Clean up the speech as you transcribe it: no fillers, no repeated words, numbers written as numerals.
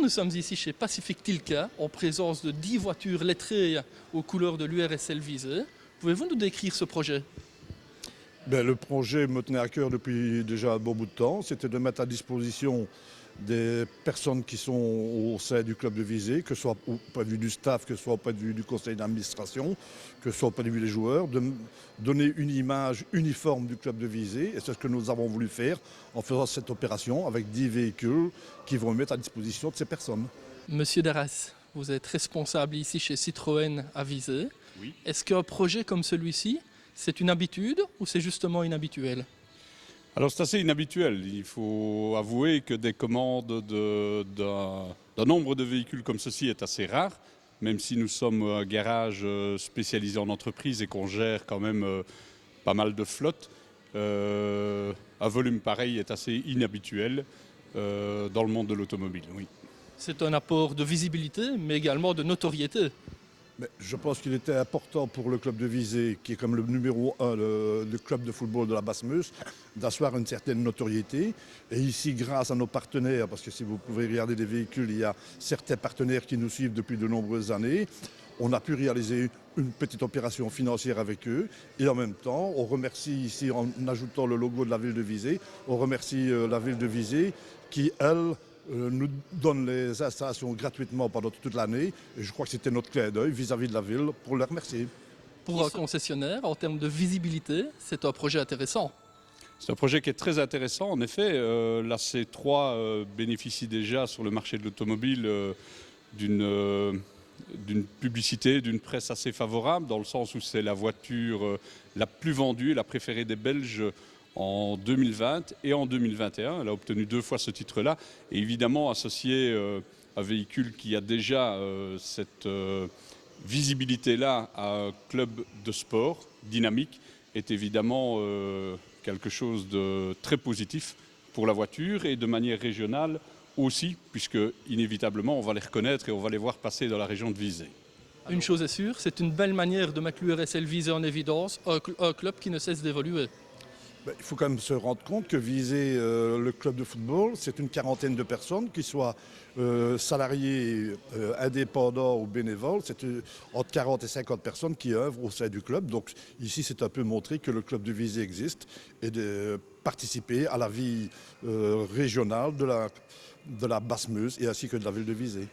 nous sommes ici chez Pacific Tilka, en présence de 10 voitures lettrées aux couleurs de l'URSL Visé. Pouvez-vous nous décrire ce projet? Le projet me tenait à cœur depuis déjà un bon bout de temps. C'était de mettre à disposition des personnes qui sont au sein du club de Visé, que ce soit au point de vue du staff, que ce soit au point de vue du conseil d'administration, que ce soit au point de vue des joueurs, de donner une image uniforme du club de Visé. Et c'est ce que nous avons voulu faire en faisant cette opération avec 10 véhicules qui vont mettre à disposition de ces personnes. Monsieur Darras, vous êtes responsable ici chez Citroën à Visé. Oui. Est-ce qu'un projet comme celui-ci, c'est une habitude ou c'est justement inhabituel? Alors c'est assez inhabituel. Il faut avouer que des commandes d'un nombre de véhicules comme ceci est assez rare, même si nous sommes un garage spécialisé en entreprise et qu'on gère quand même pas mal de flottes. Un volume pareil est assez inhabituel dans le monde de l'automobile, oui. C'est un apport de visibilité, mais également de notoriété. Mais je pense qu'il était important pour le club de Visé, qui est comme le numéro 1, le club de football de la Basse-Meuse, d'asseoir une certaine notoriété. Et ici, grâce à nos partenaires, parce que si vous pouvez regarder les véhicules, il y a certains partenaires qui nous suivent depuis de nombreuses années. On a pu réaliser une petite opération financière avec eux. Et en même temps, on remercie ici, en ajoutant le logo de la ville de Visé, on remercie la ville de Visé qui, elle, nous donne les installations gratuitement pendant toute l'année. Et je crois que c'était notre clin d'œil vis-à-vis de la ville pour les remercier. Pour un concessionnaire, en termes de visibilité, c'est un projet intéressant. C'est un projet qui est très intéressant. En effet, la C3 bénéficie déjà sur le marché de l'automobile d'une publicité, d'une presse assez favorable, dans le sens où c'est la voiture la plus vendue, la préférée des Belges en 2020 et en 2021. Elle a obtenu 2 fois ce titre-là. Et évidemment, associé à un véhicule qui a déjà cette visibilité-là à un club de sport dynamique est évidemment quelque chose de très positif pour la voiture et de manière régionale aussi, puisque inévitablement on va les reconnaître et on va les voir passer dans la région de Visé. Une chose est sûre, c'est une belle manière de mettre l'URSL Visé en évidence, un club qui ne cesse d'évoluer. Il faut quand même se rendre compte que Visé, le club de football, c'est une quarantaine de personnes, qui soient salariés, indépendants ou bénévoles. C'est entre 40 et 50 personnes qui œuvrent au sein du club. Donc ici, c'est un peu montrer que le club de Visé existe et de participer à la vie régionale de la Basse-Meuse et ainsi que de la ville de Visé.